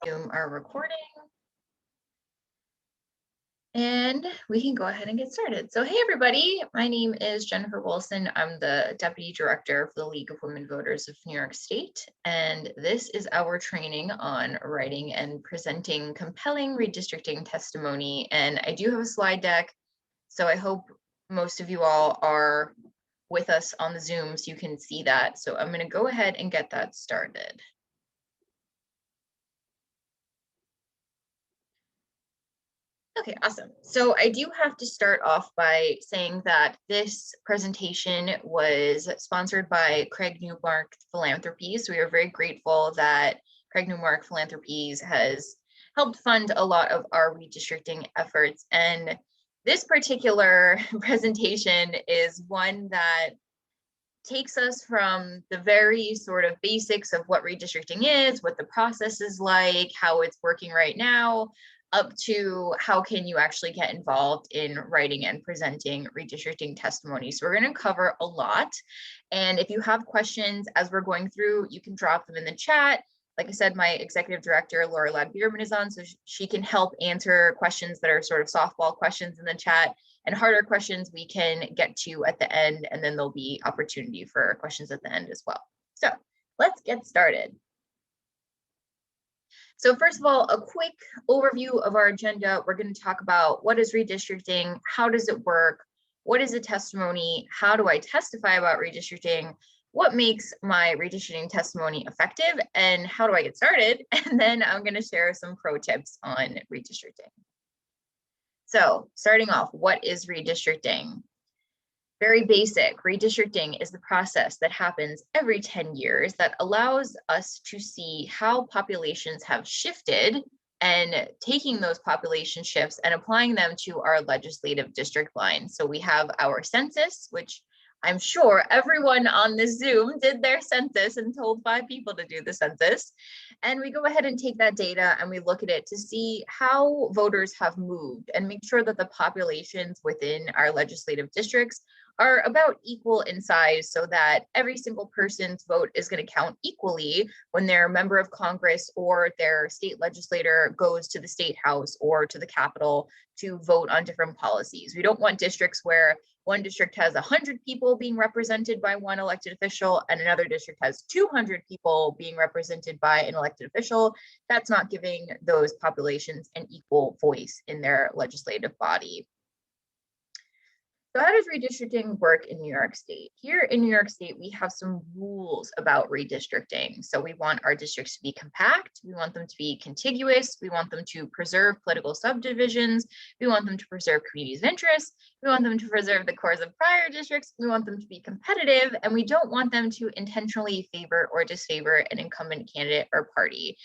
Zoom our recording. And we can go ahead and get started. So hey everybody, my name is Jennifer Wilson. I'm the Deputy Director for the League of Women Voters of New York State. And this is our training on writing and presenting compelling redistricting testimony. And I do have a slide deck, so I hope most of you all are with us on the Zoom so you can see that. So I'm going to go ahead and get that started. Okay, awesome. So I do have to start off by saying that this presentation was sponsored by Craig Newmark Philanthropies. We are very grateful that Craig Newmark Philanthropies has helped fund a lot of our redistricting efforts. And this particular presentation is one that takes us from the very sort of basics of what redistricting is, what the process is like, how it's working right now, up to how can you actually get involved in writing and presenting redistricting testimony. So we're going to cover a lot. And if you have questions as we're going through, you can drop them in the chat. Like I said, my executive director, Laura Ladd-Bierman, is on, so she can help answer questions that are sort of softball questions in the chat, and harder questions we can get to at the end, and then there'll be opportunity for questions at the end as well. So let's get started. So first of all, a quick overview of our agenda. We're going to talk about what is redistricting, how does it work, what is a testimony, how do I testify about redistricting, what makes my redistricting testimony effective, and how do I get started? And then I'm going to share some pro tips on redistricting. So starting off, what is redistricting? Very basic. Redistricting is the process that happens every 10 years that allows us to see how populations have shifted and taking those population shifts and applying them to our legislative district lines. So we have our census, which I'm sure everyone on this Zoom did their census and told 5 people to do the census. And we go ahead and take that data and we look at it to see how voters have moved and make sure that the populations within our legislative districts are about equal in size so that every single person's vote is going to count equally when their member of Congress or their state legislator goes to the state house or to the Capitol to vote on different policies. We don't want districts where one district has 100 people being represented by one elected official and another district has 200 people being represented by an elected official. That's not giving those populations an equal voice in their legislative body. So how does redistricting work in New York State? Here in New York State, we have some rules about redistricting. So we want our districts to be compact. We want them to be contiguous. We want them to preserve political subdivisions. We want them to preserve communities of interest. We want them to preserve the cores of prior districts. We want them to be competitive, and we don't want them to intentionally favor or disfavor an incumbent candidate or party.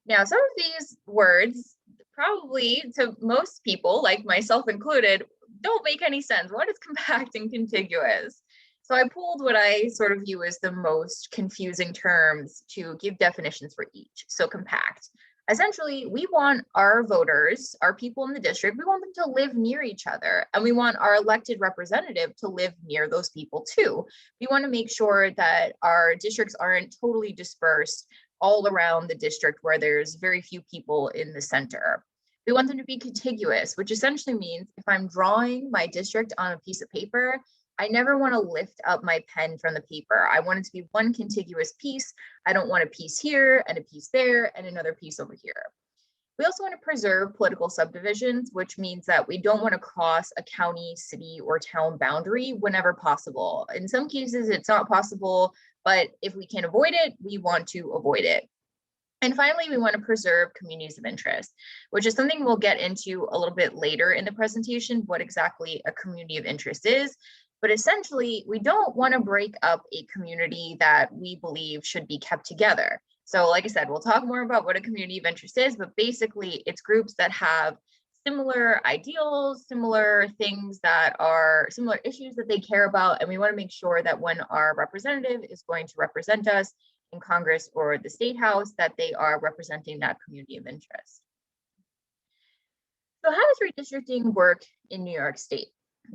Now, some of these words, probably to most people, like myself included, don't make any sense. What is compact and contiguous? So I pulled what I sort of view as the most confusing terms to give definitions for each. So compact. Essentially, we want our voters, our people in the district, we want them to live near each other, and we want our elected representative to live near those people too. We want to make sure that our districts aren't totally dispersed all around the district where there's very few people in the center. We want them to be contiguous, which essentially means if I'm drawing my district on a piece of paper, I never want to lift up my pen from the paper. I want it to be one contiguous piece. I don't want a piece here and a piece there and another piece over here. We also want to preserve political subdivisions, which means that we don't want to cross a county, city, or town boundary whenever possible. In some cases, it's not possible, but if we can avoid it, we want to avoid it. And finally, we want to preserve communities of interest, which is something we'll get into a little bit later in the presentation, what exactly a community of interest is. But essentially, we don't want to break up a community that we believe should be kept together. So like I said, we'll talk more about what a community of interest is, but basically it's groups that have similar ideals, similar things that are similar issues that they care about. And we want to make sure that when our representative is going to represent us in Congress or the State House, that they are representing that community of interest. So how does redistricting work in New York State?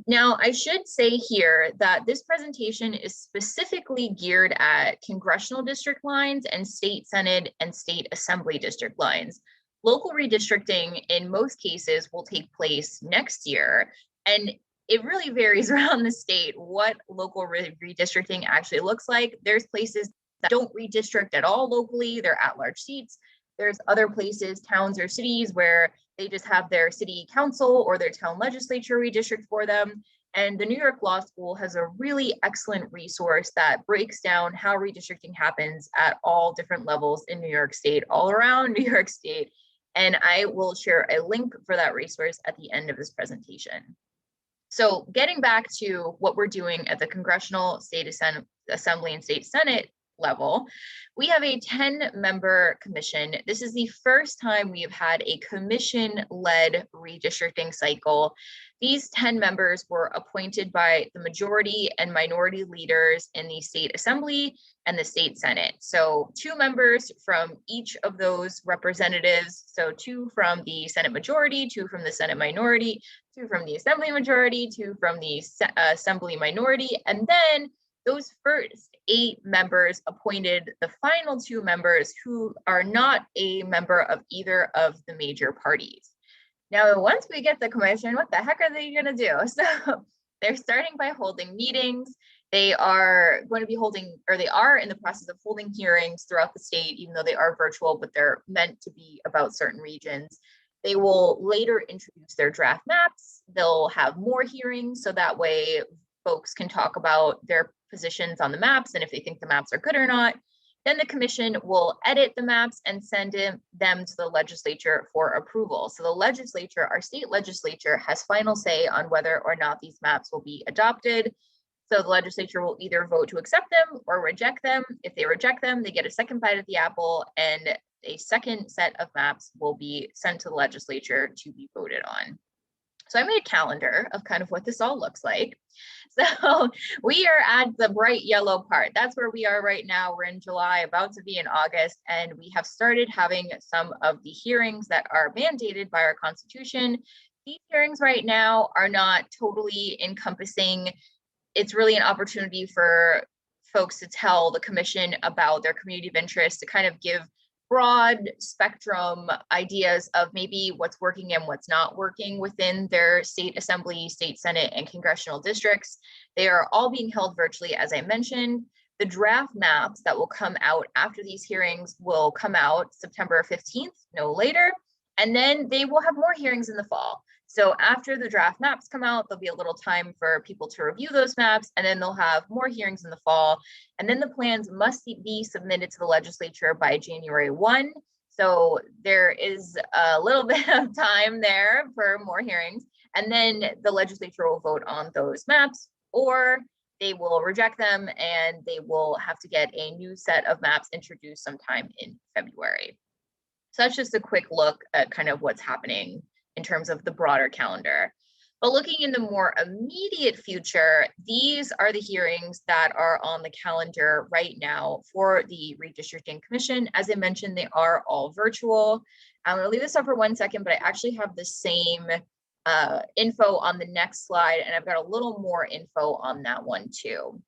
Now, I should say here that this presentation is specifically geared at congressional district lines and state Senate and state assembly district lines. Local redistricting in most cases will take place next year, and it really varies around the state what local redistricting actually looks like. There's places that don't redistrict at all locally, they're at-large seats. There's other places, towns or cities, where they just have their city council or their town legislature redistrict for them. And the New York Law School has a really excellent resource that breaks down how redistricting happens at all different levels in New York State, all around New York State. And I will share a link for that resource at the end of this presentation. So getting back to what we're doing at the Congressional, State Assembly, and State Senate level, we have a 10-member commission. This is the first time we have had a commission-led redistricting cycle. These 10 members were appointed by the majority and minority leaders in the State Assembly and the State Senate. So 2 members from each of those representatives. So 2 from the Senate majority, 2 from the Senate minority, 2 from the Assembly majority, 2 from the Assembly minority, and then those first 8 members appointed the final 2 members who are not a member of either of the major parties. Now, once we get the commission, what the heck are they going to do? So they're starting by holding meetings. They are going to be holding, or they are in the process of holding hearings throughout the state, even though they are virtual, but they're meant to be about certain regions. They will later introduce their draft maps. They'll have more hearings, so that way folks can talk about their positions on the maps and if they think the maps are good or not. Then the commission will edit the maps and send them to the legislature for approval. So the legislature, our state legislature, has final say on whether or not these maps will be adopted. So the legislature will either vote to accept them or reject them. If they reject them, they get a second bite at the apple, and a second set of maps will be sent to the legislature to be voted on. So I made a calendar of kind of what this all looks like. So we are at the bright yellow part. That's where we are right now. We're in July, about to be in August, and we have started having some of the hearings that are mandated by our Constitution. These hearings right now are not totally encompassing. It's really an opportunity for folks to tell the commission about their community of interest, to kind of give broad spectrum ideas of maybe what's working and what's not working within their state assembly, state senate, and congressional districts. They are all being held virtually, as I mentioned. The draft maps that will come out after these hearings will come out September 15th, no later, and then they will have more hearings in the fall. So after the draft maps come out, there'll be a little time for people to review those maps, and then they'll have more hearings in the fall. And then the plans must be submitted to the legislature by January 1. So there is a little bit of time there for more hearings. And then the legislature will vote on those maps, or they will reject them and they will have to get a new set of maps introduced sometime in February. So that's just a quick look at kind of what's happening in terms of the broader calendar. But looking in the more immediate future, these are the hearings that are on the calendar right now for the Redistricting Commission. As I mentioned, they are all virtual. I'm going to leave this up for 1 second, but I actually have the same info on the next slide, and I've got a little more info on that one too.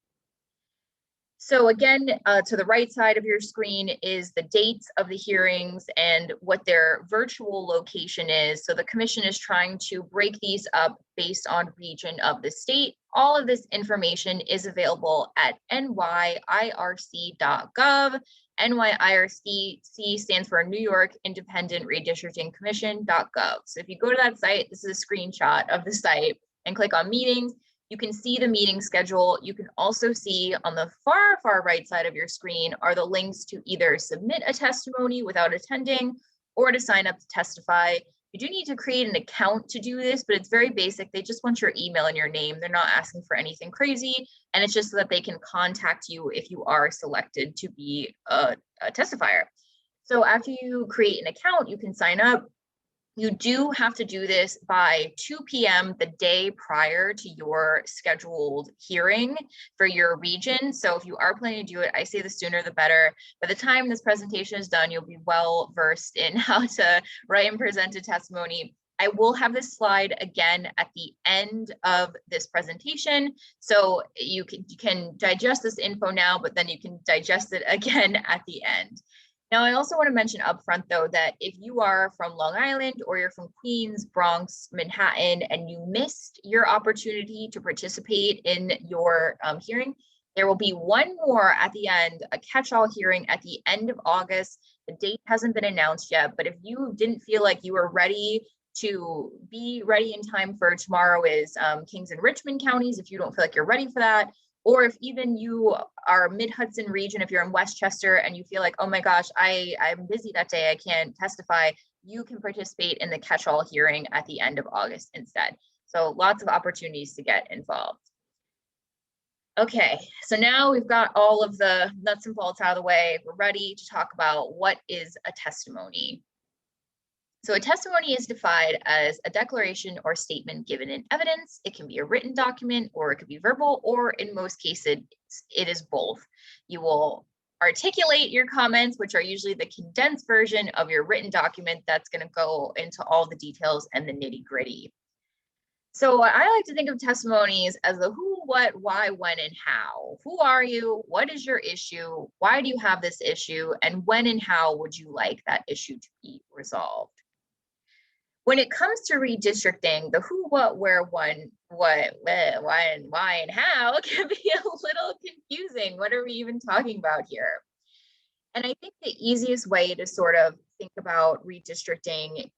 So again, to the right side of your screen is the dates of the hearings and what their virtual location is. So the commission is trying to break these up based on region of the state. All of this information is available at nyirc.gov. NYIRC stands for New York Independent Redistricting Commission.gov. So if you go to that site, this is a screenshot of the site, and click on meetings, you can see the meeting schedule. You can also see on the far right side of your screen are the links to either submit a testimony without attending or to sign up to testify. You do need to create an account to do this, but it's very basic. They just want your email and your name. They're not asking for anything crazy. And it's just so that they can contact you if you are selected to be a testifier. So after you create an account, you can sign up. You do have to do this by 2 p.m. the day prior to your scheduled hearing for your region. So if you are planning to do it, I say the sooner the better. By the time this presentation is done, you'll be well versed in how to write and present a testimony. I will have this slide again at the end of this presentation. So you can digest this info now, but then you can digest it again at the end. Now, I also want to mention upfront, though, that if you are from Long Island or you're from Queens, Bronx, Manhattan, and you missed your opportunity to participate in your hearing, there will be one more at the end, a catch-all hearing at the end of August. The date hasn't been announced yet, but if you didn't feel like you were ready to be ready in time for tomorrow is Kings and Richmond counties, if you don't feel like you're ready for that, or if even you are Mid-Hudson region, if you're in Westchester and you feel like, oh my gosh, I'm busy that day, I can't testify, you can participate in the catch-all hearing at the end of August instead. So lots of opportunities to get involved. Okay, so now we've got all of the nuts and bolts out of the way. We're ready to talk about what is a testimony. So a testimony is defined as a declaration or statement given in evidence. It can be a written document or it could be verbal, or in most cases, it is both. You will articulate your comments, which are usually the condensed version of your written document that's going to go into all the details and the nitty-gritty. So I like to think of testimonies as the who, what, why, when, and how. Who are you? What is your issue? Why do you have this issue? And when and how would you like that issue to be resolved? When it comes to redistricting, the who, what, where, when, what, why, and how can be a little confusing. What are we even talking about here? And I think the easiest way to sort of think about redistricting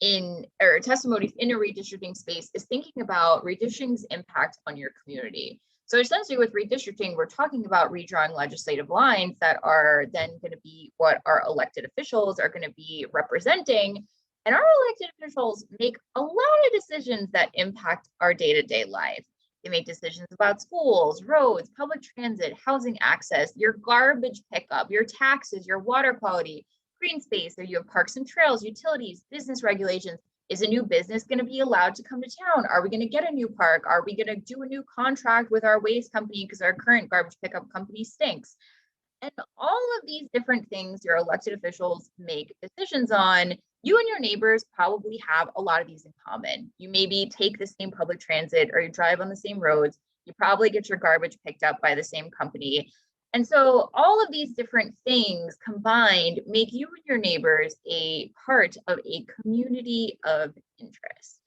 or testimonies in a redistricting space is thinking about redistricting's impact on your community. So essentially with redistricting, we're talking about redrawing legislative lines that are then going to be what our elected officials are going to be representing. And our elected officials make a lot of decisions that impact our day-to-day life. They make decisions about schools, roads, public transit, housing access, your garbage pickup, your taxes, your water quality, green space, or you have parks and trails, utilities, business regulations. Is a new business going to be allowed to come to town? Are we going to get a new park? Are we going to do a new contract with our waste company because our current garbage pickup company stinks? And all of these different things your elected officials make decisions on, you and your neighbors probably have a lot of these in common. You maybe take the same public transit or you drive on the same roads. You probably get your garbage picked up by the same company. And so all of these different things combined make you and your neighbors a part of a community of interest.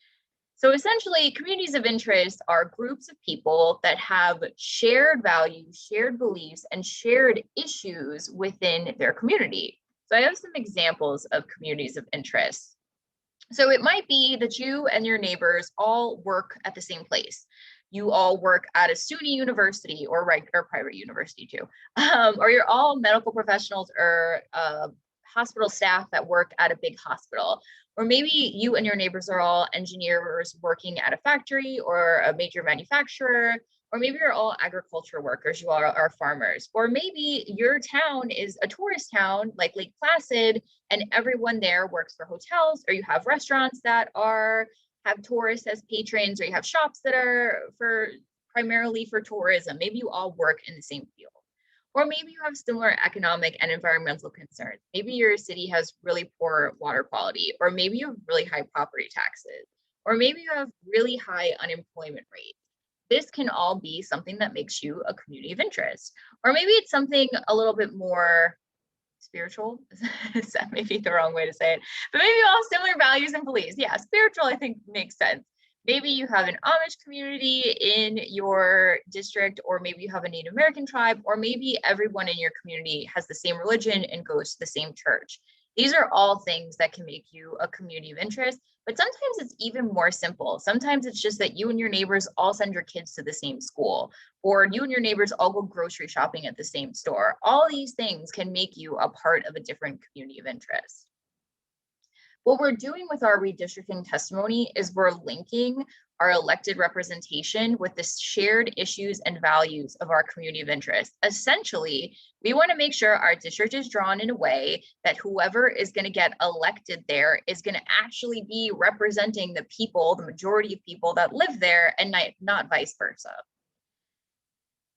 So essentially, communities of interest are groups of people that have shared values, shared beliefs, and shared issues within their community. So I have some examples of communities of interest. So it might be that you and your neighbors all work at the same place. You all work at a SUNY university or private university too, or you're all medical professionals or hospital staff that work at a big hospital. Or maybe you and your neighbors are all engineers working at a factory or a major manufacturer, or maybe you're all agriculture workers, you all are farmers. Or maybe your town is a tourist town like Lake Placid, and everyone there works for hotels, or you have restaurants that have tourists as patrons, or you have shops that are primarily for tourism. Maybe you all work in the same field. Or maybe you have similar economic and environmental concerns. Maybe your city has really poor water quality, or maybe you have really high property taxes, or maybe you have really high unemployment rates. This can all be something that makes you a community of interest. Or maybe it's something a little bit more spiritual. That may be the wrong way to say it, but maybe you all have similar values and beliefs. Yeah, spiritual, I think makes sense. Maybe you have an Amish community in your district, or maybe you have a Native American tribe, or maybe everyone in your community has the same religion and goes to the same church. These are all things that can make you a community of interest, but sometimes it's even more simple. Sometimes it's just that you and your neighbors all send your kids to the same school, or you and your neighbors all go grocery shopping at the same store. All these things can make you a part of a different community of interest. What we're doing with our redistricting testimony is we're linking our elected representation with the shared issues and values of our community of interest. Essentially, we want to make sure our district is drawn in a way that whoever is going to get elected there is going to actually be representing the people, the majority of people that live there, and not vice versa.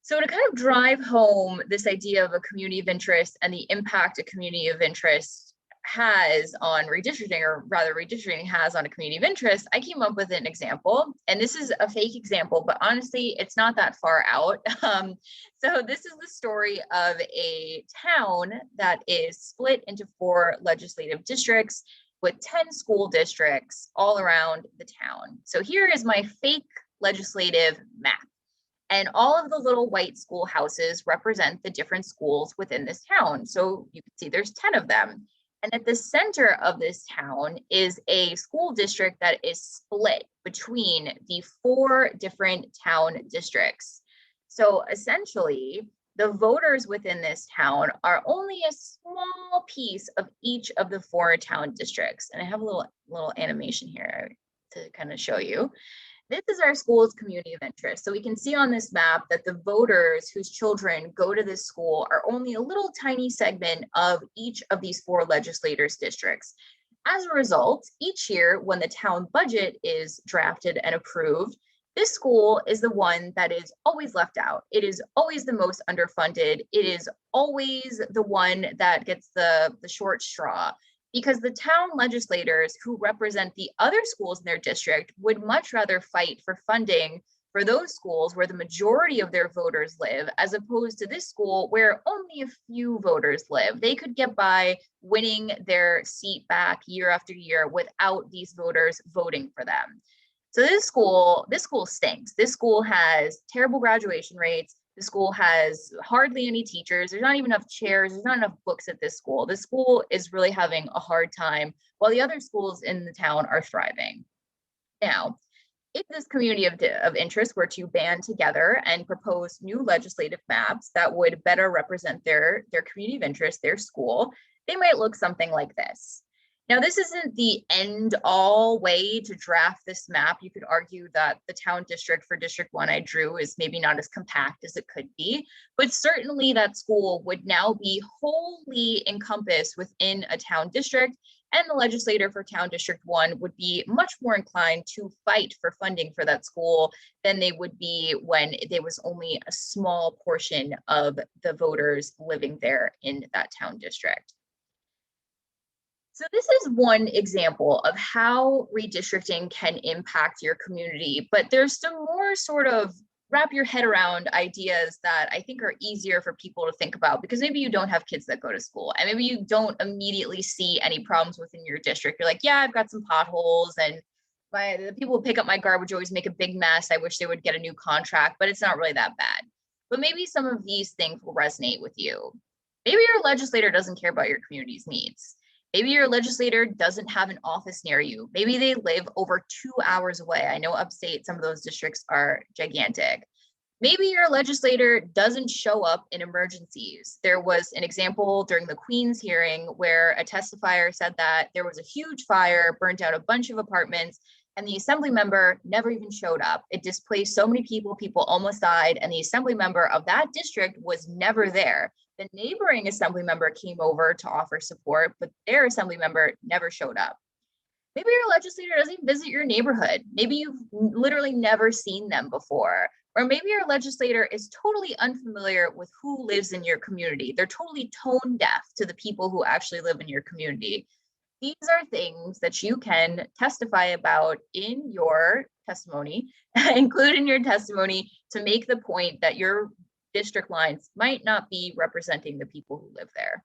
So to kind of drive home this idea of a community of interest and the impact a community of interest has on redistricting, or rather redistricting has on a community of interest, I came up with an example, and this is a fake example, but honestly, it's not that far out. So this is the story of a town that is split into 4 legislative districts with 10 school districts all around the town. So here is my fake legislative map. And all of the little white schoolhouses represent the different schools within this town. So you can see there's 10 of them. And at the center of this town is a school district that is split between the 4 different town districts. So essentially, the voters within this town are only a small piece of each of the 4 town districts. And I have a little animation here to kind of show you. This is our school's community of interest. So we can see on this map that the voters whose children go to this school are only a little tiny segment of each of these 4 legislators' districts. As a result, each year when the town budget is drafted and approved, this school is the one that is always left out. It is always the most underfunded. It is always the one that gets the short straw, because the town legislators who represent the other schools in their district would much rather fight for funding for those schools where the majority of their voters live, as opposed to this school where only a few voters live. They could get by winning their seat back year after year without these voters voting for them. So this school stinks. This school has terrible graduation rates. The school has hardly any teachers. There's not even enough chairs. There's not enough books at this school. This school is really having a hard time, while the other schools in the town are thriving. Now, if this community of interest were to band together and propose new legislative maps that would better represent their community of interest, their school, they might look something like this. Now, this isn't the end-all way to draft this map. You could argue that the town district for District 1 I drew is maybe not as compact as it could be, but certainly that school would now be wholly encompassed within a town district, and the legislator for Town District 1 would be much more inclined to fight for funding for that school than they would be when there was only a small portion of the voters living there in that town district. So this is one example of how redistricting can impact your community, but there's some more sort of wrap your head around ideas that I think are easier for people to think about, because maybe you don't have kids that go to school and maybe you don't immediately see any problems within your district. You're like, yeah, I've got some potholes and the people who pick up my garbage always make a big mess. I wish they would get a new contract, but it's not really that bad. But maybe some of these things will resonate with you. Maybe your legislator doesn't care about your community's needs. Maybe your legislator doesn't have an office near you. Maybe they live over 2 hours away. I know upstate, some of those districts are gigantic. Maybe your legislator doesn't show up in emergencies. There was an example during the Queen's hearing where a testifier said that there was a huge fire, burnt out a bunch of apartments, and the assembly member never even showed up. It displaced so many people almost died, and the assembly member of that district was never there. The neighboring assembly member came over to offer support, but their assembly member never showed up. Maybe your legislator doesn't even visit your neighborhood. Maybe you've literally never seen them before. Or maybe your legislator is totally unfamiliar with who lives in your community. They're totally tone deaf to the people who actually live in your community. These are things that you can testify about in your testimony, include in your testimony to make the point that your district lines might not be representing the people who live there.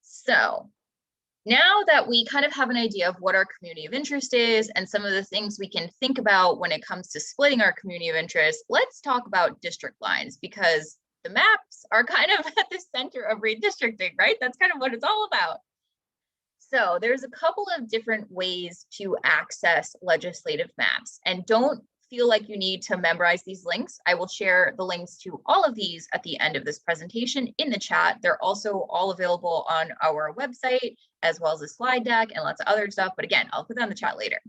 So now that we kind of have an idea of what our community of interest is and some of the things we can think about when it comes to splitting our community of interest, let's talk about district lines, because the maps are kind of at the center of redistricting, right? That's kind of what it's all about. So there's a couple of different ways to access legislative maps, and don't feel like you need to memorize these links. I will share the links to all of these at the end of this presentation in the chat. They're also all available on our website, as well as a slide deck and lots of other stuff. But again, I'll put that in the chat later.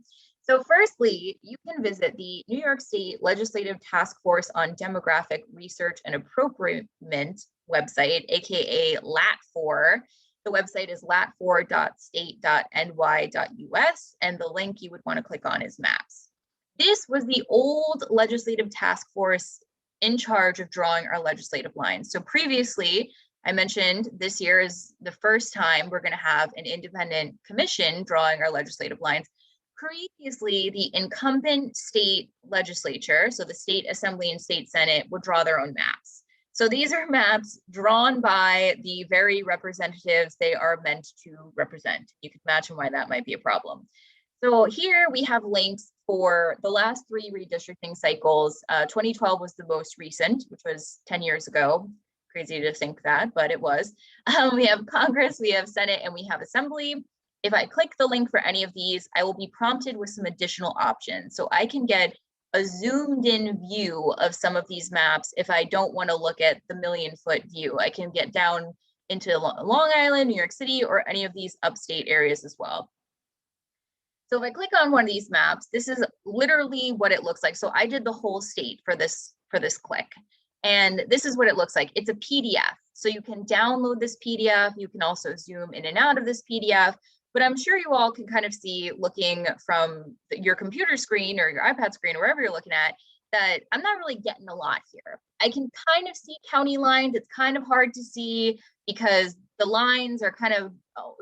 So firstly, you can visit the New York State Legislative Task Force on Demographic Research and Appropriament website, AKA LAT4. The website is lat4.state.ny.us, and the link you would want to click on is maps. This was the old legislative task force in charge of drawing our legislative lines. So previously, I mentioned this year is the first time we're going to have an independent commission drawing our legislative lines. Previously, the incumbent state legislature, so the state assembly and state senate, would draw their own maps. So these are maps drawn by the very representatives they are meant to represent. You can imagine why that might be a problem. So here we have links for the last 3 redistricting cycles. 2012 was the most recent, which was 10 years ago. Crazy to think that, but it was. We have Congress, we have Senate, and we have Assembly. If I click the link for any of these, I will be prompted with some additional options. So I can get a zoomed in view of some of these maps if I don't want to look at the 1,000,000-foot view. I can get down into Long Island, New York City, or any of these upstate areas as well. So if I click on one of these maps, this is literally what it looks like. So I did the whole state for this click. And this is what it looks like. It's a PDF. So you can download this PDF. You can also zoom in and out of this PDF. But I'm sure you all can kind of see, looking from your computer screen or your iPad screen, or wherever you're looking at, that I'm not really getting a lot here. I can kind of see county lines. It's kind of hard to see because the lines are kind of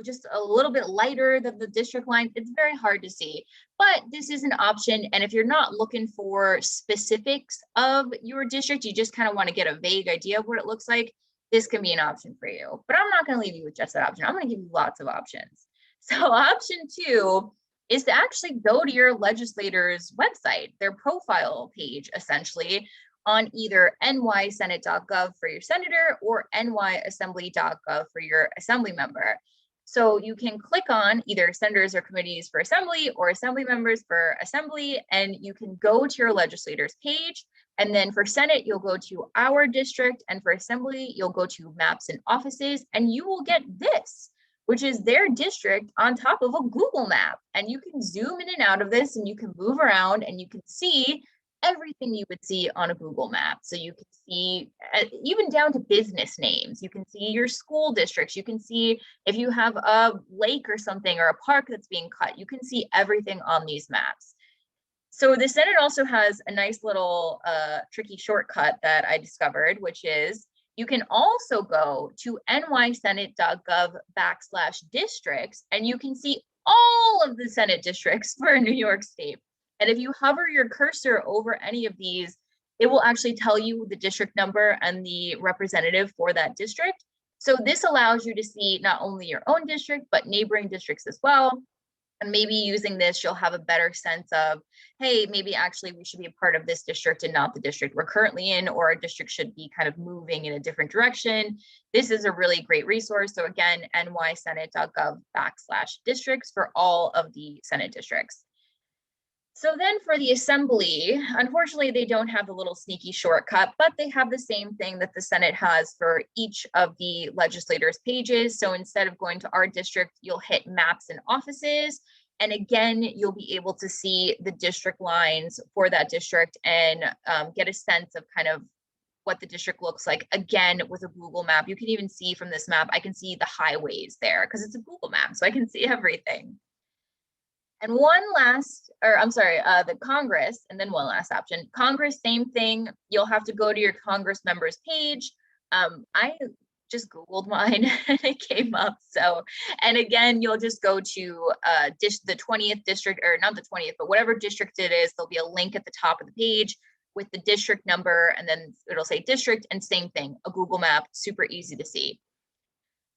just a little bit lighter than the district lines. It's very hard to see, but this is an option. And if you're not looking for specifics of your district, you just kind of want to get a vague idea of what it looks like, this can be an option for you. But I'm not going to leave you with just that option. I'm going to give you lots of options. So option 2 is to actually go to your legislator's website, their profile page, essentially, on either nysenate.gov for your senator or nyassembly.gov for your assembly member. So you can click on either senators or committees for assembly or assembly members for assembly, and you can go to your legislator's page. And then for Senate, you'll go to our district, and for assembly, you'll go to maps and offices, and you will get this, which is their district on top of a Google map. And you can zoom in and out of this, and you can move around, and you can see everything you would see on a Google map. So you can see even down to business names. You can see your school districts. You can see if you have a lake or something or a park that's being cut. You can see everything on these maps. So the Senate also has a nice little tricky shortcut that I discovered, which is you can also go to nysenate.gov/districts, and you can see all of the Senate districts for New York State. And if you hover your cursor over any of these, it will actually tell you the district number and the representative for that district. So this allows you to see not only your own district, but neighboring districts as well. And maybe using this, you'll have a better sense of, hey, maybe actually we should be a part of this district and not the district we're currently in, or a district should be kind of moving in a different direction. This is a really great resource. So again, nysenate.gov/districts for all of the Senate districts. So then for the assembly, unfortunately, they don't have the little sneaky shortcut, but they have the same thing that the Senate has for each of the legislators' pages. So instead of going to our district, you'll hit maps and offices. And again, you'll be able to see the district lines for that district and get a sense of kind of what the district looks like. Again, with a Google map, you can even see from this map, I can see the highways there because it's a Google map, so I can see everything. And the Congress, and then one last option. Congress, same thing. You'll have to go to your Congress members page. I just Googled mine and it came up. So, and again, you'll just go to the 20th district, or not the 20th, but whatever district it is, there'll be a link at the top of the page with the district number, and then it'll say district, and same thing, a Google map, super easy to see.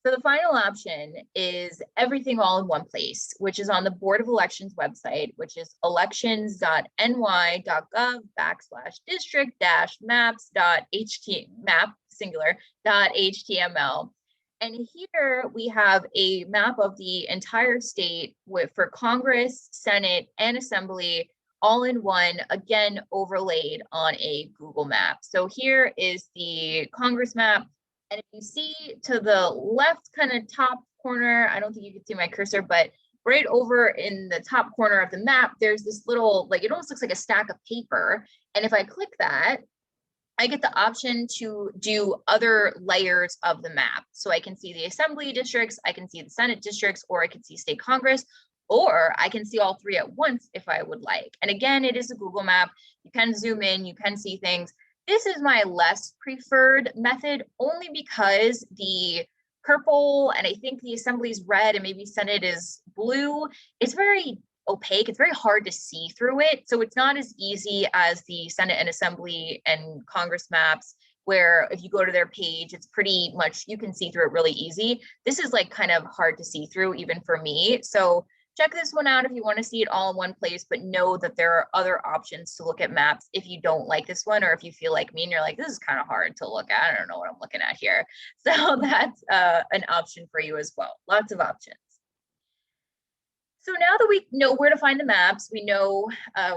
So the final option is everything all in one place, which is on the Board of Elections website, which is elections.ny.gov/district-maps.html. And here we have a map of the entire state for Congress, Senate, and Assembly, all in one, again, overlaid on a Google map. So here is the Congress map. And if you see to the left kind of top corner, I don't think you can see my cursor, but right over in the top corner of the map, there's this little, like, it almost looks like a stack of paper. And if I click that, I get the option to do other layers of the map. So I can see the assembly districts, I can see the Senate districts, or I can see state Congress, or I can see all three at once if I would like. And again, it is a Google map. You can zoom in, you can see things. This is my less preferred method only because the purple and I think the assembly is red and maybe Senate is blue. It's very opaque. It's very hard to see through it. So it's not as easy as the Senate and Assembly and Congress maps, where if you go to their page, it's pretty much, you can see through it really easy. This is like kind of hard to see through even for me. So check this one out if you want to see it all in one place, but know that there are other options to look at maps if you don't like this one, or if you feel like me and you're like, this is kind of hard to look at. I don't know what I'm looking at here. So that's an option for you as well. Lots of options. So now that we know where to find the maps, we know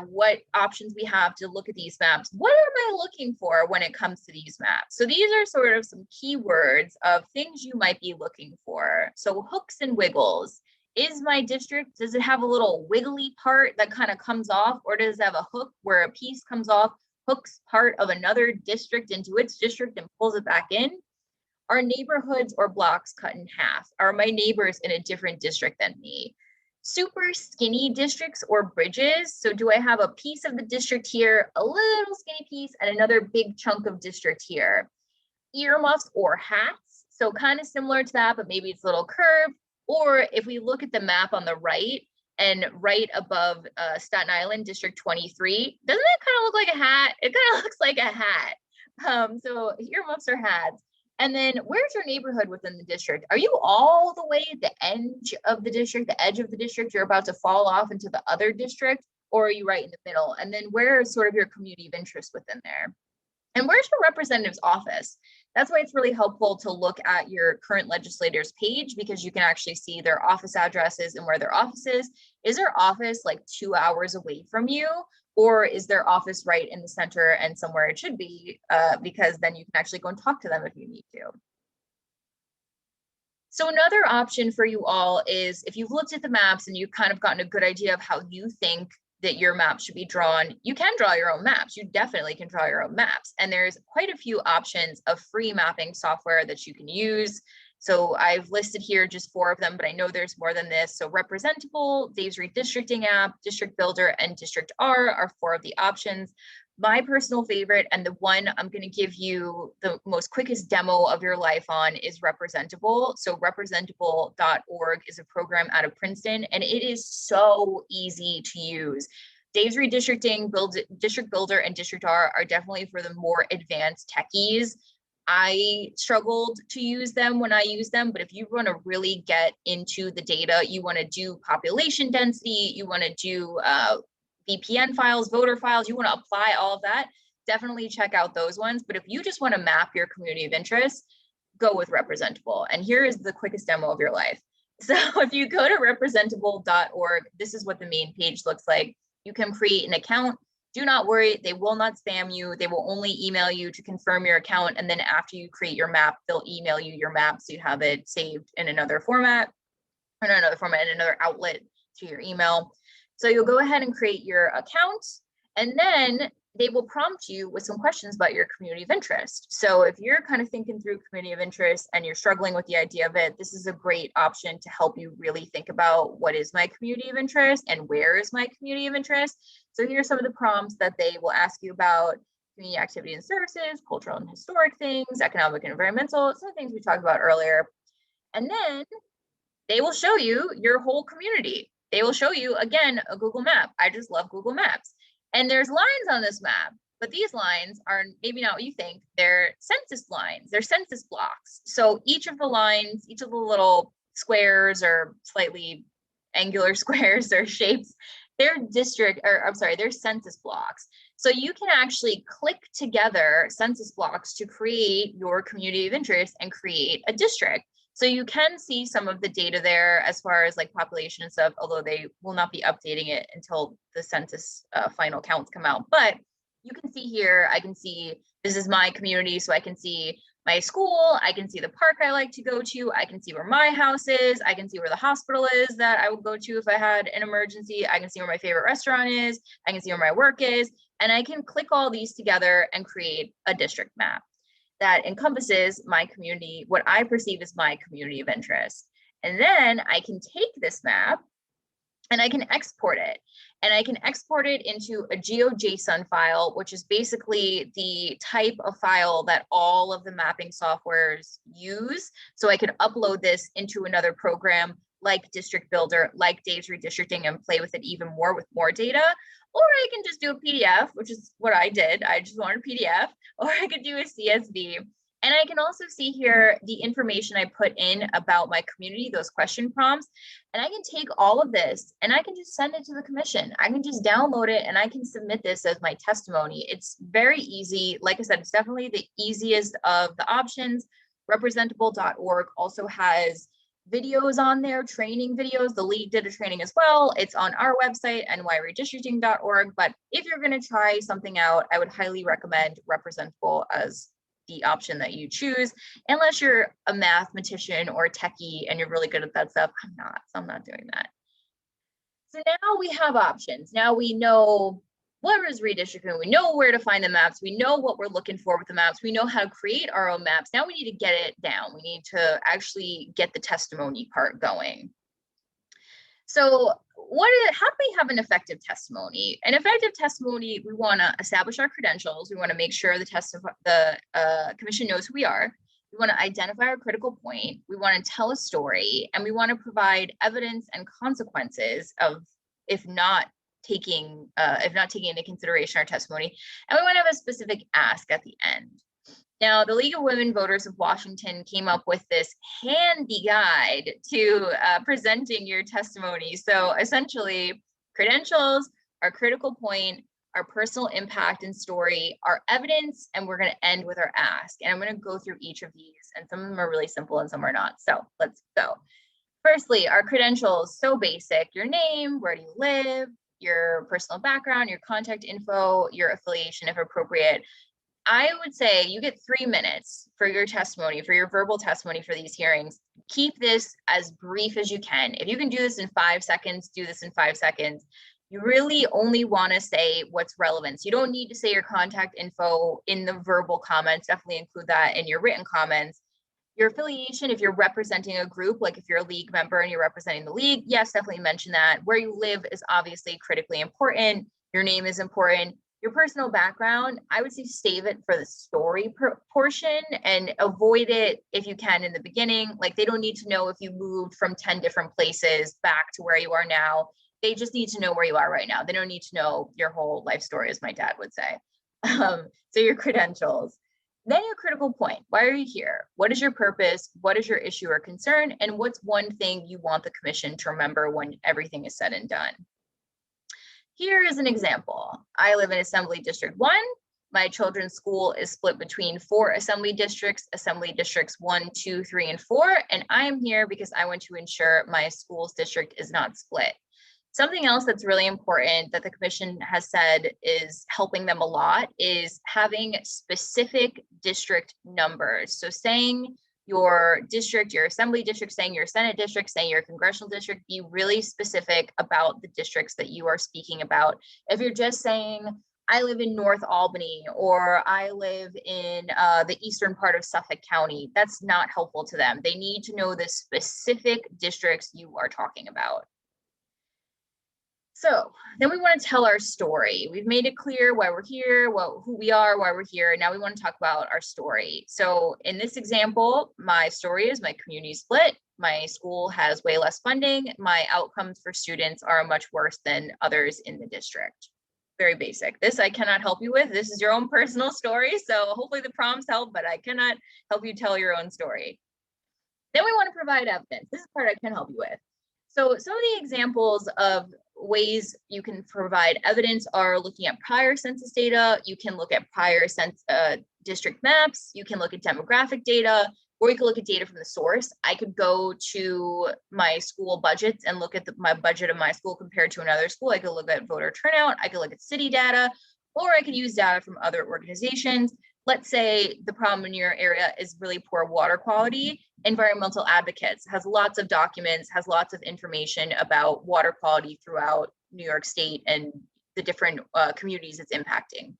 what options we have to look at these maps. What am I looking for when it comes to these maps? So these are sort of some keywords of things you might be looking for. So hooks and wiggles. Is my district, does it have a little wiggly part that kind of comes off, or does it have a hook where a piece comes off, hooks part of another district into its district and pulls it back in? Are neighborhoods or blocks cut in half? Are my neighbors in a different district than me? Super skinny districts or bridges. So do I have a piece of the district here, a little skinny piece, and another big chunk of district here? Earmuffs or hats. So kind of similar to that, but maybe it's a little curved. Or if we look at the map on the right, and right above Staten Island, District 23, doesn't it kind of look like a hat? It kind of looks like a hat. So earmuffs or hats. And then where's your neighborhood within the district? Are you all the way at the edge of the district, you're about to fall off into the other district, or are you right in the middle? And then where is sort of your community of interest within there? And where's your representative's office? That's why it's really helpful to look at your current legislator's page, because you can actually see their office addresses and where their office is. Is their office like 2 hours away from you? Or is their office right in the center and somewhere it should be? Because then you can actually go and talk to them if you need to. So another option for you all is, if you've looked at the maps and you've kind of gotten a good idea of how you think that your map should be drawn, you can draw your own maps. You definitely can draw your own maps. And there's quite a few options of free mapping software that you can use. So I've listed here just 4 of them, but I know there's more than this. So Representable, Dave's Redistricting app, District Builder, and District R are 4 of the options. My personal favorite, and the one I'm going to give you the most quickest demo of your life on, is Representable. So representable.org is a program out of Princeton, and it is so easy to use. Dave's Redistricting, District Builder, and District R are definitely for the more advanced techies. I struggled to use them when I use them, but if you want to really get into the data, you want to do population density, you want to do VPN files, voter files, you want to apply all of that, definitely check out those ones. But if you just want to map your community of interest, go with Representable. And here is the quickest demo of your life. So if you go to representable.org, this is what the main page looks like. You can create an account. Do not worry, they will not spam you. They will only email you to confirm your account. And then after you create your map, they'll email you your map so you have it saved in another format, or not another format, in another outlet to your email. So you'll go ahead and create your account, and then they will prompt you with some questions about your community of interest. So if you're kind of thinking through community of interest and you're struggling with the idea of it, this is a great option to help you really think about, what is my community of interest and where is my community of interest? So here's some of the prompts that they will ask you about: community activity and services, cultural and historic things, economic and environmental, some things we talked about earlier. And then they will show you your whole community. They will show you, again, a Google map. I just love Google Maps. And there's lines on this map, but these lines are maybe not what you think. They're census lines, they're census blocks. So each of the lines, each of the little squares or slightly angular squares or shapes, they're they're census blocks. So you can actually click together census blocks to create your community of interest and create a district. So you can see some of the data there as far as like population and stuff, although they will not be updating it until the census final counts come out. But you can see here, I can see this is my community. So I can see my school, I can see the park I like to go to, I can see where my house is, I can see where the hospital is that I would go to if I had an emergency, I can see where my favorite restaurant is, I can see where my work is, and I can click all these together and create a district map that encompasses my community, what I perceive as my community of interest. And then I can take this map and I can export it. and I can export it into a GeoJSON file, which is basically the type of file that all of the mapping softwares use. So I could upload this into another program like District Builder, like Dave's Redistricting, and play with it even more with more data. Or I can just do a PDF, which is what I did. I just wanted a PDF, or I could do a CSV. And I can also see here the information I put in about my community, those question prompts. And I can take all of this and I can just send it to the commission. I can just download it and I can submit this as my testimony. It's very easy. Like I said, it's definitely the easiest of the options. Representable.org also has videos on there, training videos. The league did a training as well. It's on our website, nyredistricting.org. But if you're going to try something out, I would highly recommend Representable as the option that you choose, unless you're a mathematician or a techie and you're really good at that stuff. I'm not, so I'm not doing that. So now we have options. Now we know what is redistricting. We know where to find the maps. We know what we're looking for with the maps. We know how to create our own maps. Now we need to get it down. We need to actually get the testimony part going. So how do we have an effective testimony? An effective testimony, we want to establish our credentials. We want to make sure the commission knows who we are. We want to identify our critical point. We want to tell a story, and we want to provide evidence and consequences of if not taking into consideration our testimony. And we want to have a specific ask at the end. Now, the League of Women Voters of Washington came up with this handy guide to presenting your testimony. So essentially, credentials, our critical point, our personal impact and story, our evidence, and we're going to end with our ask. And I'm going to go through each of these, and some of them are really simple and some are not. So let's go. Firstly, our credentials, so basic: your name, where do you live, your personal background, your contact info, your affiliation if appropriate. I would say you get 3 minutes for your testimony, for your verbal testimony for these hearings. Keep this as brief as you can. If you can do this in 5 seconds, do this in 5 seconds. You really only want to say what's relevant. So you don't need to say your contact info in the verbal comments. Definitely include that in your written comments. Your affiliation, if you're representing a group, like if you're a league member and you're representing the league, yes, definitely mention that. Where you live is obviously critically important. Your name is important. Your personal background, I would say save it for the story portion and avoid it if you can in the beginning. Like, they don't need to know if you moved from 10 different places back to where you are now. They just need to know where you are right now. They don't need to know your whole life story, as my dad would say. So your credentials. Then your critical point. Why are you here? What is your purpose? What is your issue or concern? And what's one thing you want the commission to remember when everything is said and done? Here is an example. I live in Assembly District 1. My children's school is split between 4 assembly districts, Assembly Districts 1, 2, 3, and 4. And I am here because I want to ensure my school's district is not split. Something else that's really important that the commission has said is helping them a lot is having specific district numbers. So saying your district, your assembly district, saying your Senate district, saying your congressional district, be really specific about the districts that you are speaking about. If you're just saying, I live in North Albany, or I live in the eastern part of Suffolk County, that's not helpful to them. They need to know the specific districts you are talking about. So then we want to tell our story. We've made it clear why we're here, who we are, why we're here. Now we want to talk about our story. So in this example, my story is my community split. My school has way less funding. My outcomes for students are much worse than others in the district. Very basic. This I cannot help you with. This is your own personal story. So hopefully the prompts help, but I cannot help you tell your own story. Then we want to provide evidence. This is the part I can help you with. So some of the examples of ways you can provide evidence are looking at prior census data. You can look at prior district maps. You can look at demographic data, or you can look at data from the source. I could go to my school budgets and look at my budget of my school compared to another school. I could look at voter turnout. I could look at city data, or I could use data from other organizations. Let's say the problem in your area is really poor water quality. Environmental Advocates has lots of documents, has lots of information about water quality throughout New York State and the different communities it's impacting.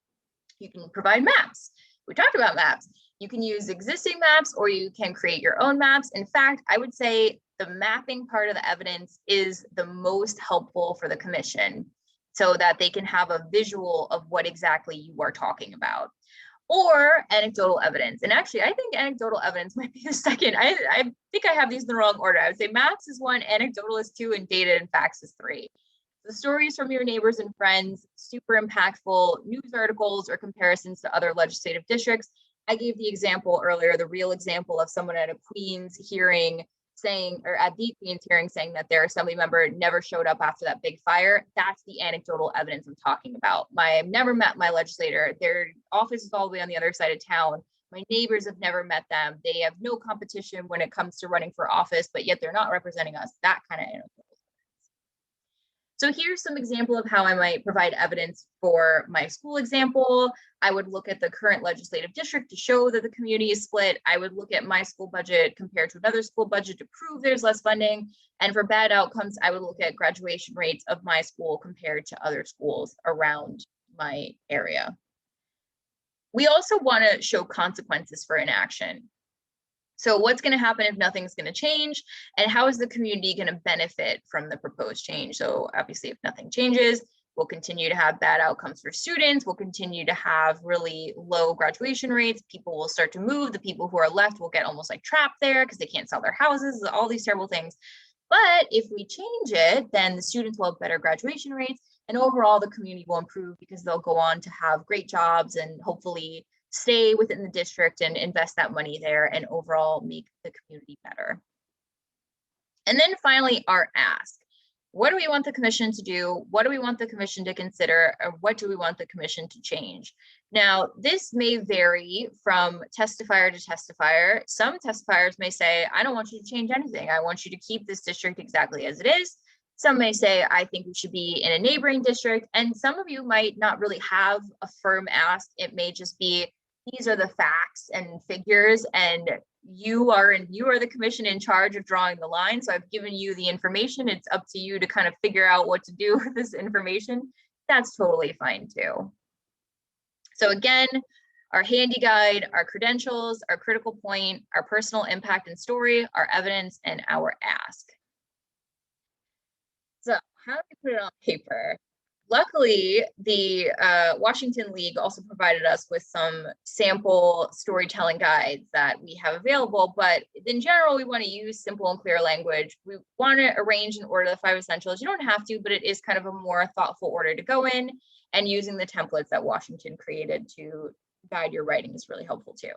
You can provide maps. We talked about maps. You can use existing maps, or you can create your own maps. In fact, I would say the mapping part of the evidence is the most helpful for the commission. so that they can have a visual of what exactly you are talking about. Or anecdotal evidence. And actually, I think anecdotal evidence might be the second. I think I have these in the wrong order. I would say maps is 1, anecdotal is 2, and data and facts is 3. The stories from your neighbors and friends, super impactful news articles or comparisons to other legislative districts. I gave the example earlier, the real example of someone at a Queens hearing saying, or at the Queens hearing saying that their assembly member never showed up after that big fire. That's the anecdotal evidence I'm talking about. I've never met my legislator. Their office is all the way on the other side of town. My neighbors have never met them. They have no competition when it comes to running for office, but yet they're not representing us. That kind of anecdotal. So here's some example of how I might provide evidence for my school example. I would look at the current legislative district to show that the community is split. I would look at my school budget compared to another school budget to prove there's less funding. And for bad outcomes, I would look at graduation rates of my school compared to other schools around my area. We also want to show consequences for inaction. So what's going to happen if nothing's going to change, and how is the community going to benefit from the proposed change? So obviously, if nothing changes, we'll continue to have bad outcomes for students. We'll continue to have really low graduation rates. People will start to move. The people who are left will get almost like trapped there because they can't sell their houses, all these terrible things. But if we change it, then the students will have better graduation rates, and overall the community will improve because they'll go on to have great jobs and hopefully stay within the district and invest that money there and overall make the community better. And then finally, our ask. What do we want the commission to do? What do we want the commission to consider? Or what do we want the commission to change? Now, this may vary from testifier to testifier. Some testifiers may say, I don't want you to change anything. I want you to keep this district exactly as it is. Some may say, I think we should be in a neighboring district. And some of you might not really have a firm ask. It may just be, these are the facts and figures, and you are the commission in charge of drawing the line. So I've given you the information. It's up to you to kind of figure out what to do with this information. That's totally fine too. So again, our handy guide, our credentials, our critical point, our personal impact and story, our evidence, and our ask. So how do we put it on paper? Luckily, the Washington League also provided us with some sample storytelling guides that we have available, but in general, we want to use simple and clear language. We want to arrange and order the 5 essentials. You don't have to, but it is kind of a more thoughtful order to go in, and using the templates that Washington created to guide your writing is really helpful too.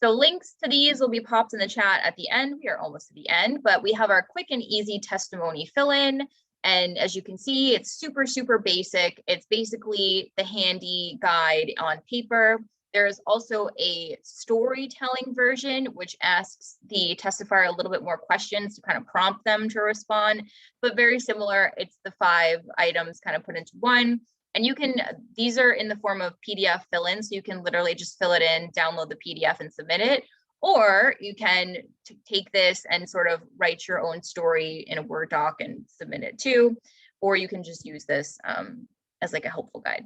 So links to these will be popped in the chat at the end. We are almost at the end, but we have our quick and easy testimony fill-in. And as you can see, it's super, super basic. It's basically the handy guide on paper. There's also a storytelling version, which asks the testifier a little bit more questions to kind of prompt them to respond, but very similar. It's the 5 items kind of put into one. And you can, these are in the form of PDF fill-in, so you can literally just fill it in, download the PDF and submit it. Or you can take this and sort of write your own story in a Word doc and submit it too. Or you can just use this as like a helpful guide.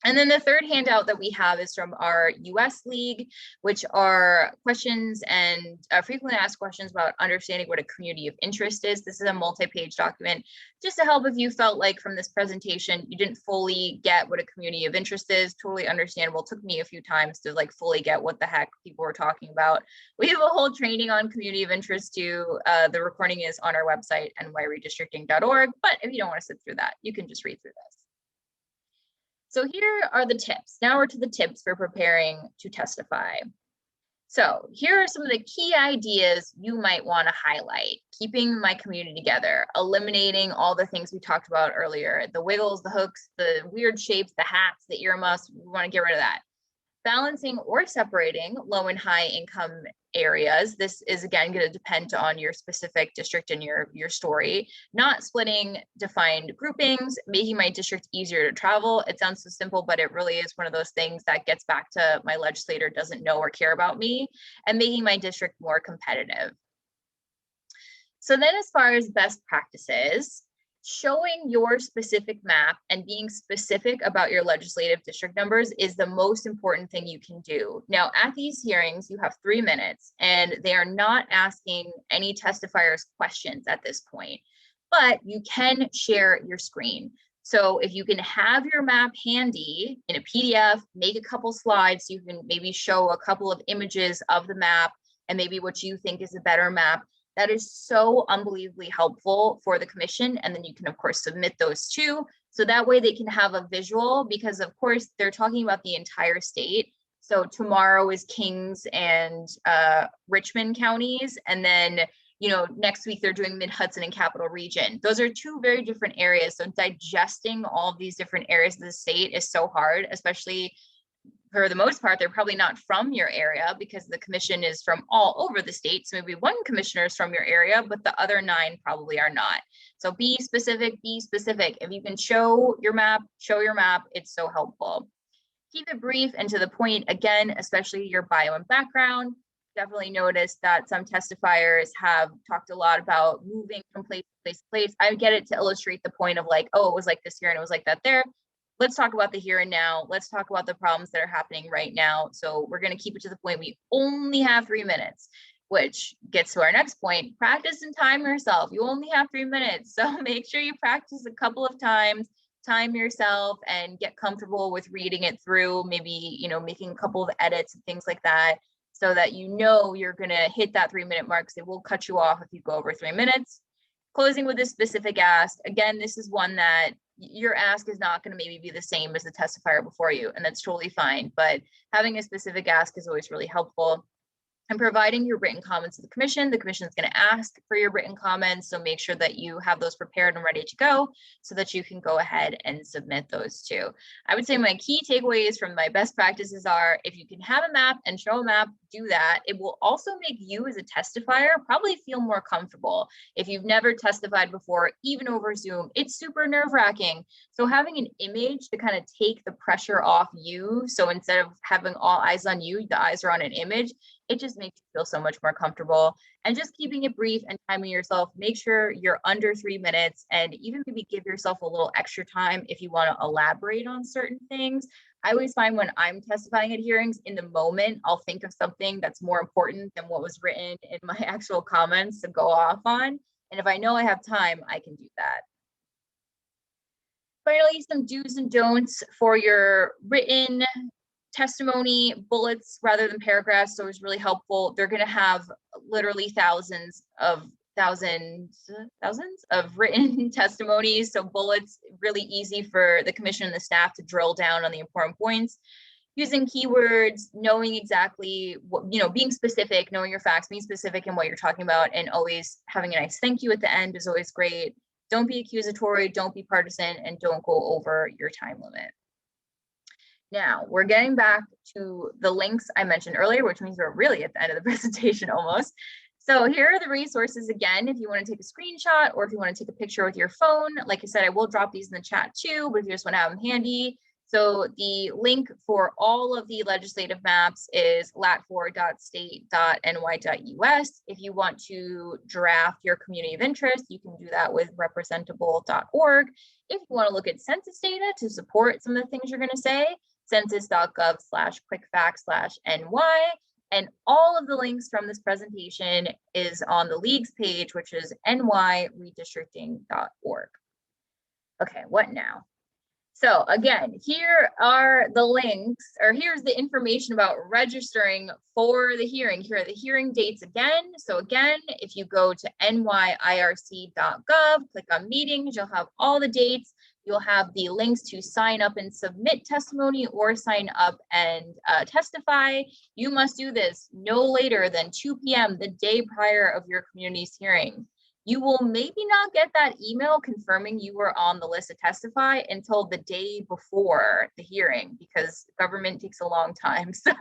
And then the third handout that we have is from our US League, which are questions and frequently asked questions about understanding what a community of interest is. This is a multi-page document just to help if you felt like from this presentation, you didn't fully get what a community of interest is. Totally understandable. It took me a few times to like fully get what the heck people were talking about. We have a whole training on community of interest too. The recording is on our website, nyredistricting.org. But if you don't want to sit through that, you can just read through this. So here are the tips. Now we're to the tips for preparing to testify. So here are some of the key ideas you might want to highlight. Keeping my community together, eliminating all the things we talked about earlier, the wiggles, the hooks, the weird shapes, the hats, the earmuffs, we want to get rid of that. Balancing or separating low and high income areas. This is again going to depend on your specific district and your story. Not splitting defined groupings, making my district easier to travel. It sounds so simple, but it really is one of those things that gets back to my legislator doesn't know or care about me, and making my district more competitive. So then as far as best practices, showing your specific map and being specific about your legislative district numbers is the most important thing you can do. Now, at these hearings, you have 3 minutes, and they are not asking any testifiers questions at this point, but you can share your screen. So if you can have your map handy in a PDF, make a couple slides, so you can maybe show a couple of images of the map and maybe what you think is a better map. That is so unbelievably helpful for the commission. And then you can, of course, submit those too. So that way they can have a visual, because of course they're talking about the entire state. So tomorrow is Kings and Richmond counties. And then, next week they're doing Mid-Hudson and Capital Region. Those are two very different areas. So digesting all of these different areas of the state is so hard, especially for the most part, they're probably not from your area because the commission is from all over the state. So maybe one commissioner is from your area, but the other 9 probably are not. So be specific, be specific. If you can show your map, it's so helpful. Keep it brief and to the point, again, especially your bio and background. Definitely noticed that some testifiers have talked a lot about moving from place to place to place. I get it to illustrate the point of like, oh, it was like this here and it was like that there. Let's talk about the here and now. Let's talk about the problems that are happening right now. So we're going to keep it to the point. We only have 3 minutes, which gets to our next point. Practice and time yourself. You only have 3 minutes. So make sure you practice a couple of times, time yourself, and get comfortable with reading it through, maybe, making a couple of edits and things like that, so that you're going to hit that 3 minute mark. So they will cut you off if you go over 3 minutes. Closing with a specific ask. Again, this is one that your ask is not going to maybe be the same as the testifier before you, and that's totally fine. But having a specific ask is always really helpful. And providing your written comments to the commission is going to ask for your written comments. So make sure that you have those prepared and ready to go so that you can go ahead and submit those too. I would say my key takeaways from my best practices are, if you can have a map and show a map, do that. It will also make you as a testifier probably feel more comfortable. If you've never testified before, even over Zoom, it's super nerve-wracking. So having an image to kind of take the pressure off you. So instead of having all eyes on you, the eyes are on an image. It just makes you feel so much more comfortable. And just keeping it brief and timing yourself, make sure you're under 3 minutes, and even maybe give yourself a little extra time if you want to elaborate on certain things. I always find when I'm testifying at hearings, in the moment, I'll think of something that's more important than what was written in my actual comments to go off on. And if I know I have time, I can do that. Finally, some do's and don'ts for your written testimony. Bullets rather than paragraphs, so it's really helpful. They're going to have literally thousands of written testimonies, so bullets, really easy for the commission and the staff to drill down on the important points. Using keywords, knowing exactly what, being specific, knowing your facts, being specific in what you're talking about, and always having a nice thank you at the end is always great. Don't be accusatory, don't be partisan, and don't go over your time limit. Now, we're getting back to the links I mentioned earlier, which means we're really at the end of the presentation almost. So here are the resources again, if you want to take a screenshot or if you want to take a picture with your phone. Like I said, I will drop these in the chat too, but if you just want to have them handy. So the link for all of the legislative maps is lat4.state.ny.us. If you want to draft your community of interest, you can do that with representable.org. If you want to look at census data to support some of the things you're going to say, census.gov/quickfacts/NY. And all of the links from this presentation is on the League's page, which is nyredistricting.org. Okay, what now? So again, here are the links, or here's the information about registering for the hearing. Here are the hearing dates again. So again, if you go to nyirc.gov, click on meetings, you'll have all the dates. You'll have the links to sign up and submit testimony or sign up and testify. You must do this no later than 2 p.m. the day prior of your community's hearing. You will maybe not get that email confirming you were on the list to testify until the day before the hearing, because government takes a long time. So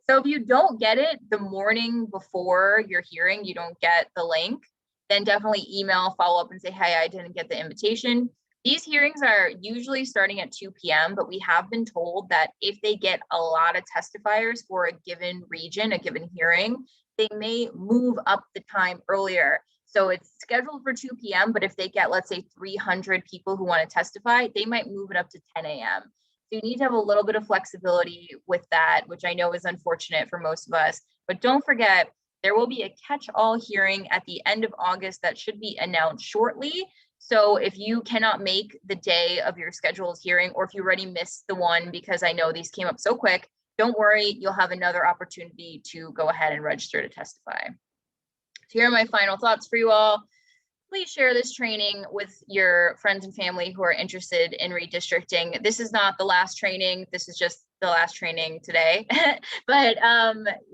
if you don't get it the morning before your hearing, you don't get the link, then definitely email, follow up and say, hey, I didn't get the invitation. These hearings are usually starting at 2 p.m., but we have been told that if they get a lot of testifiers for a given region, a given hearing, they may move up the time earlier. So it's scheduled for 2 p.m., but if they get, let's say, 300 people who want to testify, they might move it up to 10 a.m. So you need to have a little bit of flexibility with that, which I know is unfortunate for most of us. But don't forget, there will be a catch-all hearing at the end of August that should be announced shortly. So if you cannot make the day of your scheduled hearing, or if you already missed the one, because I know these came up so quick, don't worry, you'll have another opportunity to go ahead and register to testify. So here are my final thoughts for you all. Please share this training with your friends and family who are interested in redistricting. This is not the last training. This is just the last training today. But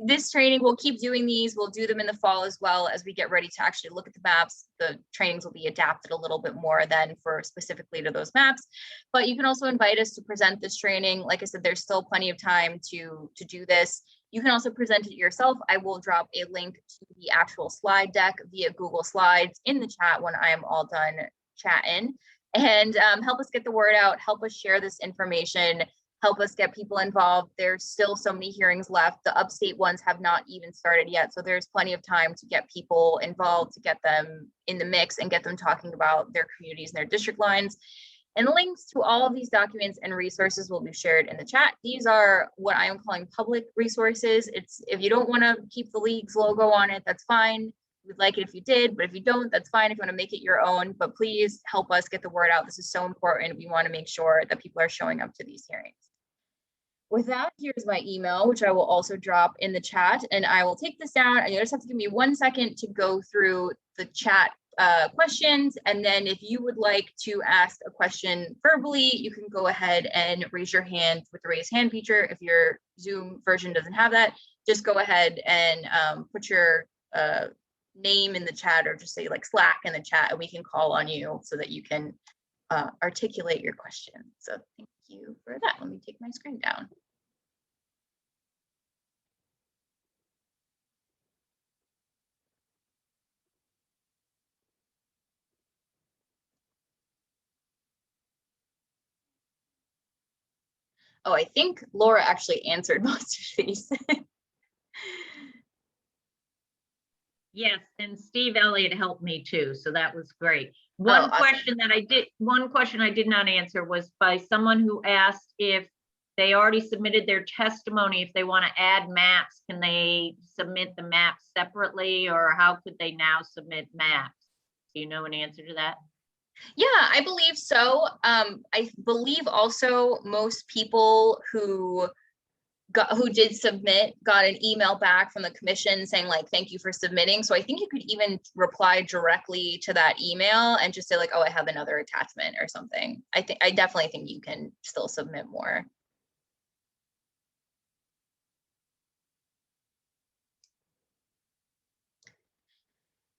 this training, we'll keep doing these. We'll do them in the fall as well as we get ready to actually look at the maps. The trainings will be adapted a little bit more than for specifically to those maps. But you can also invite us to present this training. Like I said, there's still plenty of time to do this. You can also present it yourself. I will drop a link to the actual slide deck via Google Slides in the chat when I am all done chatting. And help us get the word out, help us share this information, help us get people involved. There's still so many hearings left. The upstate ones have not even started yet. So there's plenty of time to get people involved, to get them in the mix and get them talking about their communities and their district lines. And links to all of these documents and resources will be shared in the chat. These are what I am calling public resources. It's, if you don't want to keep the league's logo on it, that's fine. We'd like it if you did, but if you don't, that's fine if you want to make it your own. But please help us get the word out. This is so important. We want to make sure that people are showing up to these hearings. With that, here's my email, which I will also drop in the chat, and I will take this down, and you just have to give me 1 second to go through the chat questions. And then if you would like to ask a question verbally, you can go ahead and raise your hand with the raise hand feature. If your Zoom version doesn't have that, just go ahead and put your name in the chat, or just say like Slack in the chat, and we can call on you so that you can articulate your question. So thank you for that. Let me take my screen down. Oh, I think Laura actually answered most of these. Yes, and Steve Elliott helped me too, so that was great. One question I did not answer was by someone who asked if they already submitted their testimony. If they want to add maps, can they submit the maps separately, or how could they now submit maps? Do you know an answer to that? Yeah, I believe so. I believe also most people who did submit got an email back from the commission saying like, thank you for submitting. So I think you could even reply directly to that email and just say like, oh, I have another attachment or something. I definitely think you can still submit more.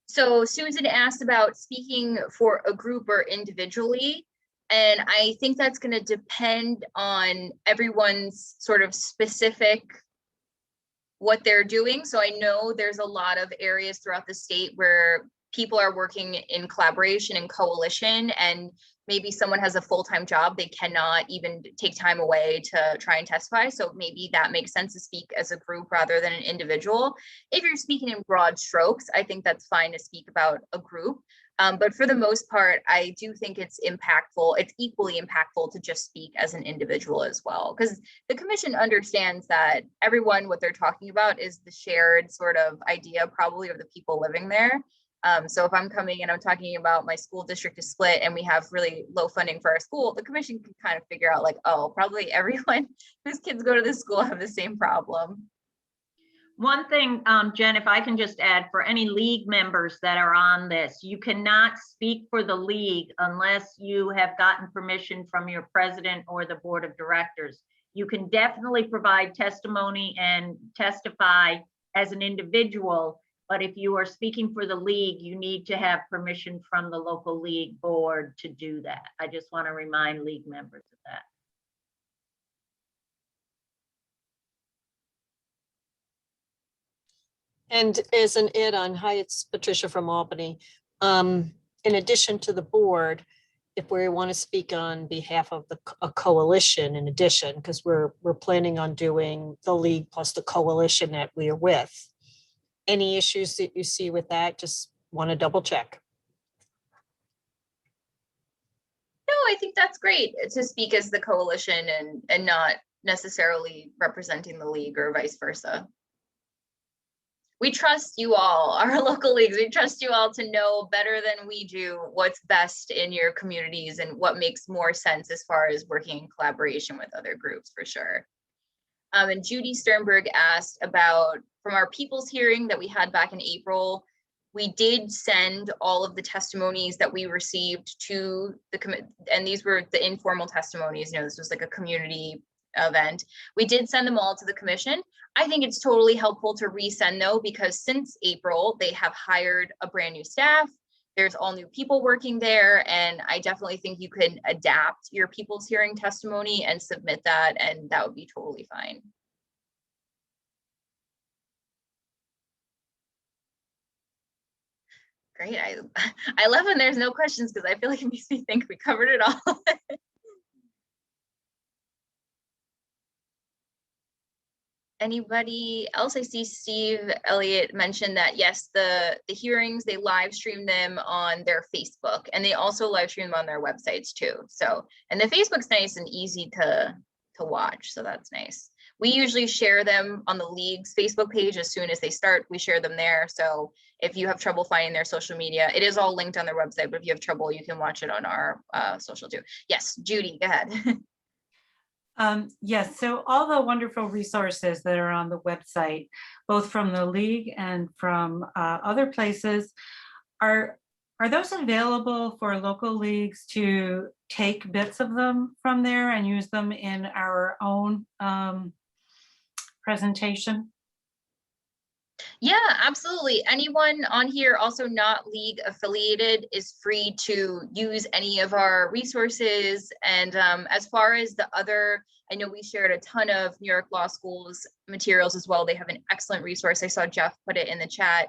So Susan asked about speaking for a group or individually. And I think that's going to depend on everyone's sort of specific what they're doing. So I know there's a lot of areas throughout the state where people are working in collaboration and coalition, and maybe someone has a full-time job, they cannot even take time away to try and testify. So maybe that makes sense to speak as a group rather than an individual. If you're speaking in broad strokes, I think that's fine to speak about a group. But for the most part, I do think it's impactful. It's equally impactful to just speak as an individual as well, because the commission understands that everyone, what they're talking about is the shared sort of idea probably of the people living there. So if I'm coming and I'm talking about my school district is split and we have really low funding for our school, the commission can kind of figure out like, oh, probably everyone whose kids go to this school have the same problem. One thing, Jen, if I can just add, for any league members that are on this, you cannot speak for the league unless you have gotten permission from your president or the board of directors. You can definitely provide testimony and testify as an individual, but if you are speaking for the league, you need to have permission from the local league board to do that. I just want to remind league members of that. And as an add-on, hi, it's Patricia from Albany. In addition to the board, if we want to speak on behalf of a coalition in addition, because we're planning on doing the league plus the coalition that we are with. Any issues that you see with that? Just want to double check. No, I think that's great to speak as the coalition and not necessarily representing the league or vice versa. we trust you all, our local leagues. We trust you all to know better than we do what's best in your communities and what makes more sense as far as working in collaboration with other groups, for sure. And Judy Sternberg asked about, from our people's hearing that we had back in April, we did send all of the testimonies that we received to the and these were the informal testimonies. This was like a community event. We did send them all to the commission. I think it's totally helpful to resend though, because since April, they have hired a brand new staff. There's all new people working there. And I definitely think you could adapt your people's hearing testimony and submit that, and that would be totally fine. Great. I love when there's no questions because I feel like it makes me think we covered it all. Anybody else? I see Steve Elliott mentioned that, yes, the hearings, they live stream them on their Facebook, and they also live stream them on their websites too. So, and the Facebook's nice and easy to watch, so that's nice. We usually share them on the league's Facebook page as soon as they start. We share them there. So if you have trouble finding their social media, it is all linked on their website, but if you have trouble, you can watch it on our social too. Yes, Judy, go ahead. Yes, so all the wonderful resources that are on the website, both from the league and from other places, are those available for local leagues to take bits of them from there and use them in our own presentation? Yeah, absolutely. Anyone on here also not league affiliated is free to use any of our resources. And as far as the other, I know we shared a ton of New York Law School's materials as well. They have an excellent resource. I saw Jeff put it in the chat.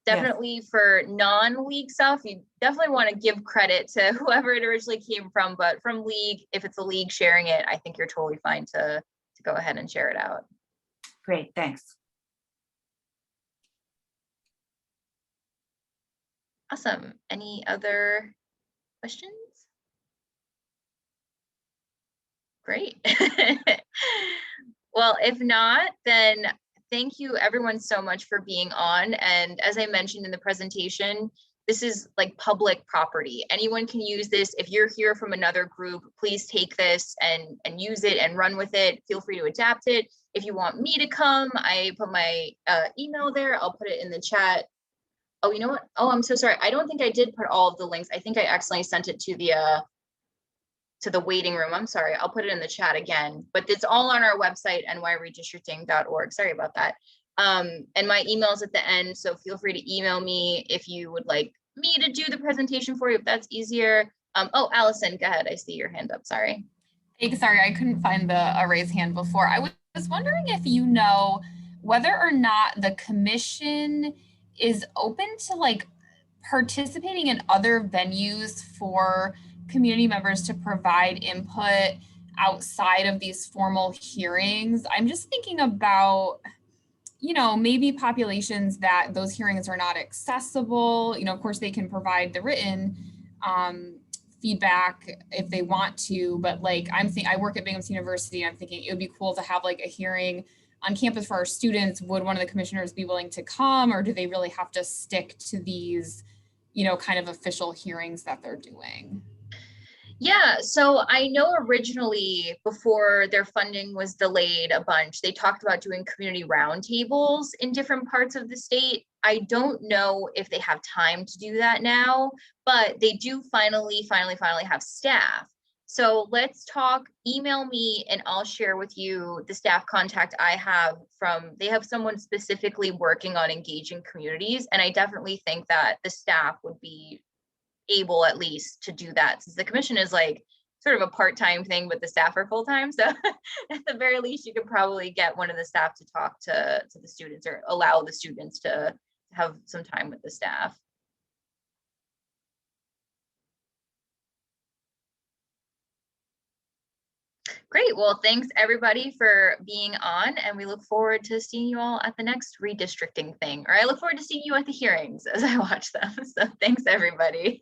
Definitely yes. For non-league stuff, you definitely want to give credit to whoever it originally came from. But from league, if it's a league sharing it, I think you're totally fine to go ahead and share it out. Great, thanks. Awesome. Any other questions? Great. Well, if not, then thank you everyone so much for being on. And as I mentioned in the presentation, this is like public property. Anyone can use this. If you're here from another group, please take this and use it and run with it. Feel free to adapt it. If you want me to come, I put my email there. I'll put it in the chat. Oh, you know what? Oh, I'm so sorry. I don't think I did put all of the links. I think I accidentally sent it to the waiting room. I'm sorry. I'll put it in the chat again, but it's all on our website, nyredistricting.org. Sorry about that. And my email's at the end, so feel free to email me if you would like me to do the presentation for you, if that's easier. Oh, Allison, go ahead. I see your hand up. Sorry. Hey, sorry, I couldn't find the raise hand before. I was wondering if you know whether or not the commission is open to like participating in other venues for community members to provide input outside of these formal hearings. I'm just thinking about, maybe populations that those hearings are not accessible. Of course they can provide the written feedback if they want to, but like I work at Binghamton University. I'm thinking it would be cool to have like a hearing on campus for our students. Would one of the commissioners be willing to come, or do they really have to stick to these, kind of official hearings that they're doing? Yeah, so I know originally before their funding was delayed a bunch, they talked about doing community roundtables in different parts of the state. I don't know if they have time to do that now, but they do finally have staff. So let's talk, email me and I'll share with you the staff contact I have they have someone specifically working on engaging communities. And I definitely think that the staff would be able at least to do that, since the commission is like sort of a part-time thing, but the staff are full-time. So at the very least, you could probably get one of the staff to talk to the students, or allow the students to have some time with the staff. Great. Well, thanks everybody for being on, and we look forward to seeing you all at the next redistricting thing, or I look forward to seeing you at the hearings as I watch them. So thanks everybody.